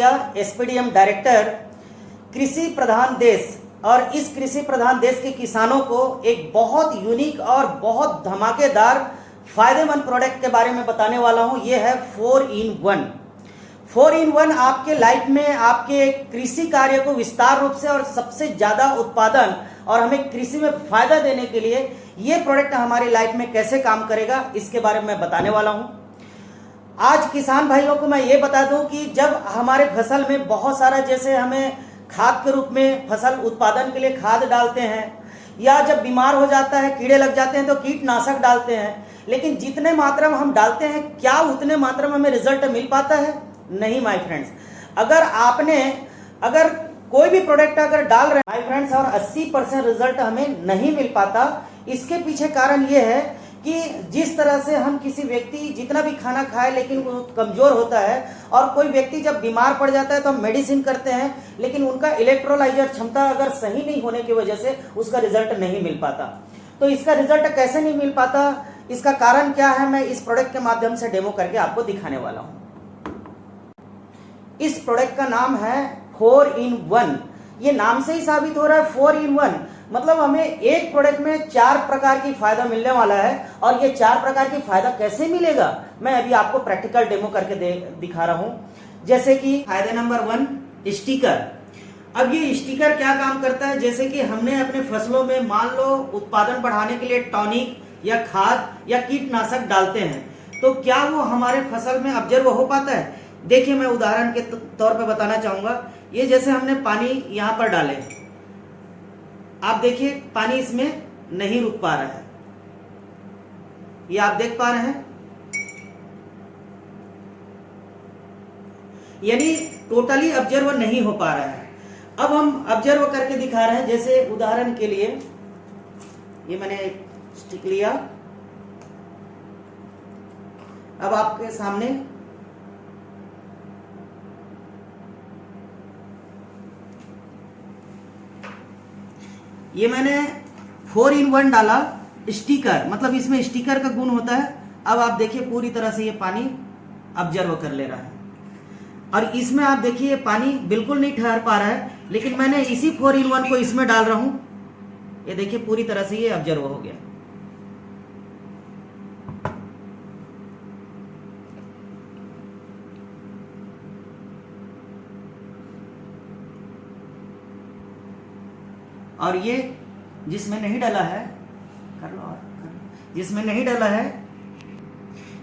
India SPDM director कृषि प्रधान देश, और इस कृषि प्रधान देश के किसानों को एक बहुत यूनिक और बहुत धमाकेदार फायदेमंद प्रोडक्ट के बारे में बताने वाला हूं। यह है 4-in-1। 4-in-1 आपके लाइफ में आपके कृषि कार्य को विस्तार रूप से और सबसे ज्यादा उत्पादन और हमें कृषि में फायदा देने के लिए ये प्रोडक्ट हमारी लाइफ में कैसे काम करेगा, इसके बारे में बताने वाला हूं। आज किसान भाइयों को मैं ये बता दूं कि जब हमारे फसल में बहुत सारा, जैसे हमें खाद के रूप में फसल उत्पादन के लिए खाद डालते हैं, या जब बीमार हो जाता है, कीड़े लग जाते हैं तो कीटनाशक डालते हैं, लेकिन जितने मात्रा में हम डालते हैं क्या उतने मात्रा में हमें रिजल्ट मिल पाता है? नहीं माय फ्रेंड्स। अगर कोई भी प्रोडक्ट अगर डाल रहे हैं माय फ्रेंड्स और 80% रिजल्ट हमें नहीं मिल पाता, इसके पीछे कारण यह है कि जिस तरह से हम किसी व्यक्ति जितना भी खाना खाए लेकिन वो कमजोर होता है, और कोई व्यक्ति जब बीमार पड़ जाता है तो हम मेडिसिन करते हैं, लेकिन उनका इलेक्ट्रोलाइजर क्षमता अगर सही नहीं होने की वजह से उसका रिजल्ट नहीं मिल पाता। तो इसका रिजल्ट कैसे नहीं मिल पाता, इसका कारण क्या है, मैं इस प्रोडक्ट के माध्यम से डेमो करके आपको दिखाने वाला हूं। इस प्रोडक्ट का नाम है 4-in-1। ये नाम से ही साबित हो रहा है 4-in-1, मतलब हमें एक प्रोडक्ट में 4 प्रकार की फायदा मिलने वाला है। और ये 4 प्रकार की फायदा कैसे मिलेगा, मैं अभी आपको प्रैक्टिकल डेमो करके दिखा रहा हूं। जैसे कि फायदा नंबर 1, स्टिकर। अब ये स्टिकर क्या काम करता है, जैसे कि हमने अपने फसलों में मान लो उत्पादन बढ़ाने के लिए टॉनिक या खाद या कीटनाशक डालते हैं, तो क्या वो हमारे फसल में ऑब्जर्व हो पाता है? देखिए, मैं उदाहरण के तौर पे बताना चाहूंगा। ये जैसे हमने पानी यहां पर डाले, आप देखिए पानी इसमें नहीं रुक पा रहा है, ये आप देख पा रहे हैं, यानी टोटली ऑब्जर्व नहीं हो पा रहा है। अब हम ऑब्जर्व करके दिखा रहे हैं। जैसे उदाहरण के लिए ये मैंने एक स्टिक लिया, अब आपके सामने ये मैंने 4-in-1 डाला स्टिकर, मतलब इसमें स्टिकर का गुण होता है। अब आप देखिए पूरी तरह से ये पानी ऑब्जर्व कर ले रहा है, और इसमें आप देखिए ये पानी बिल्कुल नहीं ठहर पा रहा है, लेकिन मैंने इसी 4-in-1 को इसमें डाल रहा हूं, ये देखिए पूरी तरह से ये ऑब्जर्व हो गया। और ये जिसमें नहीं डाला है, कर लो, जिसमें नहीं डाला है,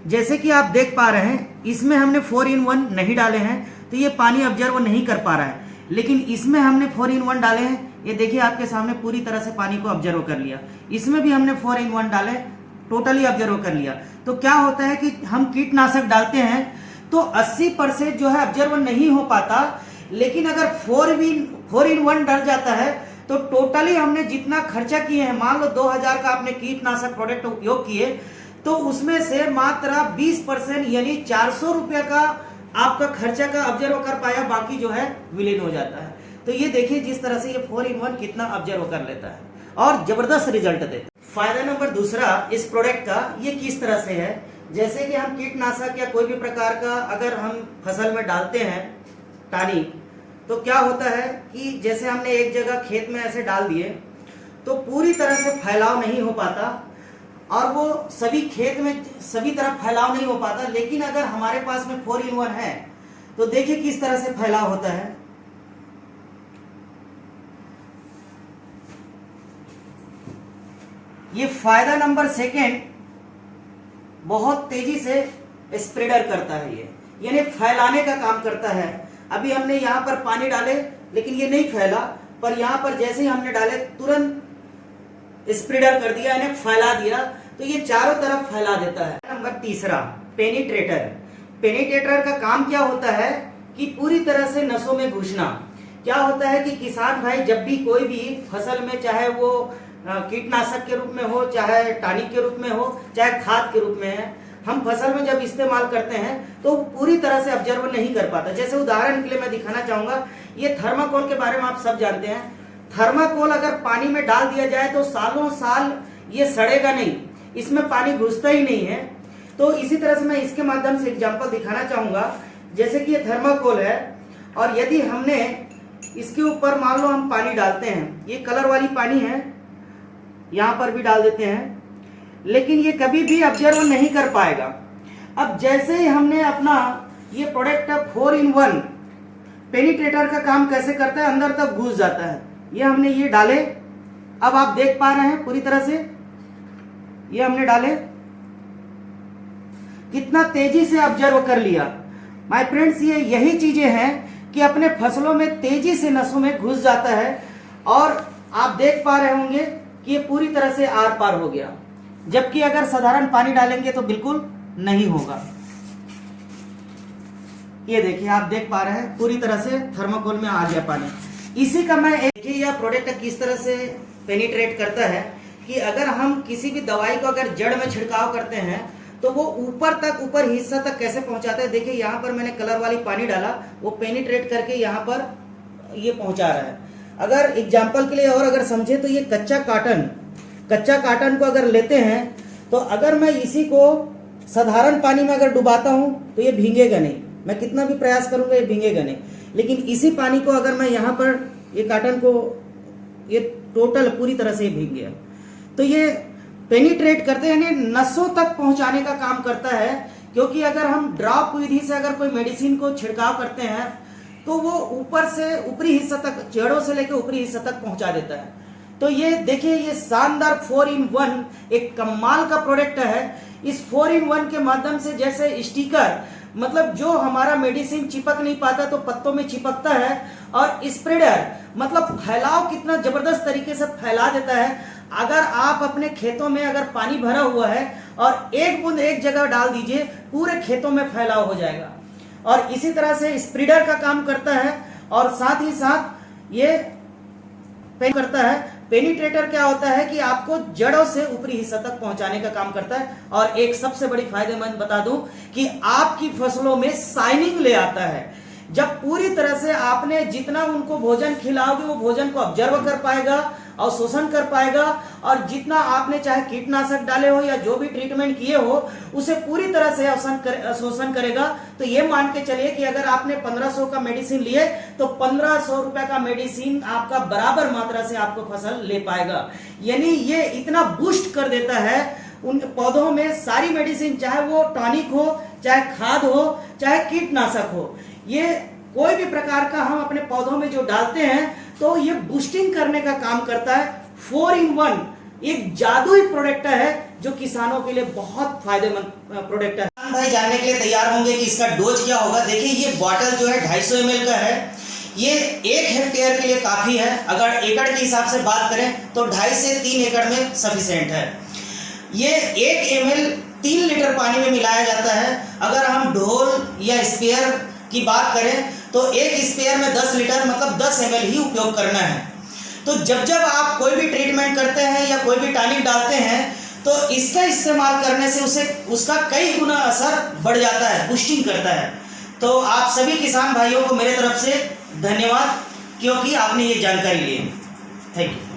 जैसे कि आप देख पा रहे हैं इसमें हमने 4-in-1 नहीं डाले हैं तो ये पानी ऑब्जर्व नहीं कर पा रहा है, लेकिन इसमें हमने 4-in-1 डाले हैं, ये देखिए आपके सामने पूरी तरह से पानी को ऑब्जर्व कर लिया। इसमें भी हमने 4-in-1 डाले, टोटली ऑब्जर्व कर लिया। तो क्या होता है कि हम कीटनाशक डालते हैं तो 80% जो है ऑब्जर्व नहीं हो पाता, लेकिन अगर 4-in-1 डल जाता है तो टोटली हमने जितना खर्चा किए हैं, मान लो 2000 का आपने कीटनाशक प्रोडक्ट उपयोग किए, तो उसमें से मात्र 20% यानी 400 रुपया का आपका खर्चा का ऑब्जर्व कर पाया, बाकी जो है विलीन हो जाता है। तो ये देखिए जिस तरह से ये 4-in-1 कितना ऑब्जर्व कर लेता है और जबरदस्त रिजल्ट देता है। फायदा नंबर दूसरा इस प्रोडक्ट का ये किस तरह से है, जैसे कि हम कीटनाशक या कोई भी प्रकार का अगर हम फसल में डालते हैं टॉनिक, तो क्या होता है कि जैसे हमने एक जगह खेत में ऐसे डाल दिए तो पूरी तरह से फैलाव नहीं हो पाता, और वो सभी खेत में सभी तरफ फैलाव नहीं हो पाता। लेकिन अगर हमारे पास में 4-in-1 है तो देखिए किस तरह से फैलाव होता है। ये फायदा नंबर 2 बहुत तेजी से स्प्रेडर करता है, ये यानी फैलाने का काम करता है। अभी हमने यहाँ पर पानी डाले लेकिन ये नहीं फैला, पर यहाँ पर जैसे ही हमने डाले तुरंत स्प्रेडर कर दिया, यानी फैला दिया, तो ये चारों तरफ फैला देता है। Number 3 penetrator. पेनिट्रेटर का काम क्या होता है कि पूरी तरह से नसों में घुसना। क्या होता है कि किसान भाई जब भी कोई भी फसल में, चाहे वो कीटनाशक के रूप में हो, चाहे टॉनिक के रूप में हो, चाहे खाद के रूप में है, हम फसल में जब इस्तेमाल करते हैं तो पूरी तरह से ऑब्जर्व नहीं कर पाता। जैसे उदाहरण के लिए मैं दिखाना चाहूंगा, ये थर्माकोल के बारे में आप सब जानते हैं। थर्माकोल अगर पानी में डाल दिया जाए तो सालों साल ये सड़ेगा नहीं, इसमें पानी घुसता ही नहीं है। तो इसी तरह से मैं इसके माध्यम से एग्जांपल दिखाना चाहूंगा। जैसे कि ये थर्माकोल है, और यदि हमने इसके ऊपर मान लो हम पानी डालते हैं, ये कलर वाली पानी है, यहाँ पर भी डाल देते हैं, लेकिन ये कभी भी ऑब्जर्व नहीं कर पाएगा। अब जैसे ही हमने अपना ये प्रोडक्ट 4-in-1 पेनिट्रेटर का काम कैसे करता है, अंदर तक घुस जाता है। ये हमने ये डाले, अब आप देख पा रहे हैं पूरी तरह से ये हमने डाले, कितना तेजी से ऑब्जर्व कर लिया। माय फ्रेंड्स, ये यही चीजें हैं कि अपने फसलों में तेजी से नसों में घुस जाता है और आप देख पा रहे होंगे कि ये पूरी तरह से आर पार हो गया, जबकि अगर साधारण पानी डालेंगे तो बिल्कुल नहीं होगा। ये देखिए, आप देख पा रहे हैं पूरी तरह से थर्माकोल में आ गया पानी। इसी का मैं देखिए यह प्रोडक्ट किस तरह से पेनिट्रेट करता है कि अगर हम किसी भी दवाई को अगर जड़ में छिड़काव करते हैं तो वो ऊपर हिस्सा तक कैसे पहुंचाता है। देखिए यहाँ पर मैंने कलर वाली पानी डाला, वो पेनिट्रेट करके यहाँ पर ये पहुंचा रहा है। अगर एग्जाम्पल के लिए और अगर समझे तो ये कच्चा काटन को अगर लेते हैं तो अगर मैं इसी को साधारण पानी में अगर डुबाता हूं तो ये भीगेगा नहीं, मैं कितना भी प्रयास करूंगा ये भीगेगा नहीं। लेकिन इसी पानी को अगर मैं यहाँ पर ये काटन को ये टोटल पूरी तरह से भीग गया, तो ये पेनिट्रेट करते हैं, यानी नसों तक पहुंचाने का काम करता है। क्योंकि अगर हम ड्रॉप विधि से अगर कोई मेडिसिन को छिड़काव करते हैं तो वो ऊपर से ऊपरी हिस्सा तक, जड़ों से लेकर ऊपरी हिस्सा तक पहुंचा देता है। तो ये देखिए, ये शानदार 4-in-1 एक कमाल का प्रोडक्ट है। इस 4-in-1 के माध्यम से जैसे स्टिकर, मतलब जो हमारा मेडिसिन चिपक नहीं पाता तो पत्तों में चिपकता है, और स्प्रेडर मतलब फैलाव कितना जबरदस्त तरीके से फैला देता है। अगर आप अपने खेतों में अगर पानी भरा हुआ है और एक बूंद एक जगह डाल दीजिए, पूरे खेतों में फैलाव हो जाएगा। और इसी तरह से स्प्रेडर का काम करता है, और साथ ही साथ ये करता है। पेनिट्रेटर क्या होता है कि आपको जड़ों से ऊपरी हिस्सा तक पहुंचाने का काम करता है। और एक सबसे बड़ी फायदेमंद बता दूं कि आपकी फसलों में शाइनिंग ले आता है। जब पूरी तरह से आपने जितना उनको भोजन खिलाओगे वो भोजन को ऑब्जर्व कर पाएगा और शोषण कर पाएगा, और जितना आपने चाहे कीटनाशक डाले हो या जो भी ट्रीटमेंट किए हो उसे पूरी तरह से शोषण करेगा। तो ये मान के चलिए कि अगर आपने 1500 का मेडिसिन लिए तो 1500 रुपए का मेडिसिन आपका बराबर मात्रा से आपको फसल ले पाएगा। यानी ये इतना बूस्ट कर देता है उन पौधों में सारी मेडिसिन, चाहे वो टॉनिक हो, चाहे खाद हो, चाहे कीटनाशक हो, ये कोई भी प्रकार का हम अपने पौधों में जो डालते हैं तो ये बूस्टिंग करने का काम करता है। 4-in-1 एक जादुई प्रोडक्ट है जो किसानों के लिए बहुत फायदेमंद प्रोडक्ट है। भाई जानने के लिए तैयार होंगे कि इसका डोज क्या होगा। देखिए, ये बॉटल जो है 250 ml का है। ये 1 हेक्टेयर के लिए काफी है। अगर एकड़ के हिसाब से बात करें तो 2.5 से 3 एकड़ में सफिशिएंट है। ये 1 ml 3 लीटर पानी में मिलाया जाता है। अगर हम ढोल या स्पेयर की बात करें तो एक स्पेयर में 10 लीटर मतलब 10 ml ही उपयोग करना है। तो जब आप कोई भी ट्रीटमेंट करते हैं या कोई भी टॉनिक डालते हैं तो इसका इस्तेमाल करने से उसका कई गुना असर बढ़ जाता है, बूस्टिंग करता है। तो आप सभी किसान भाइयों को मेरे तरफ से धन्यवाद, क्योंकि आपने ये जानकारी ली। Thank you.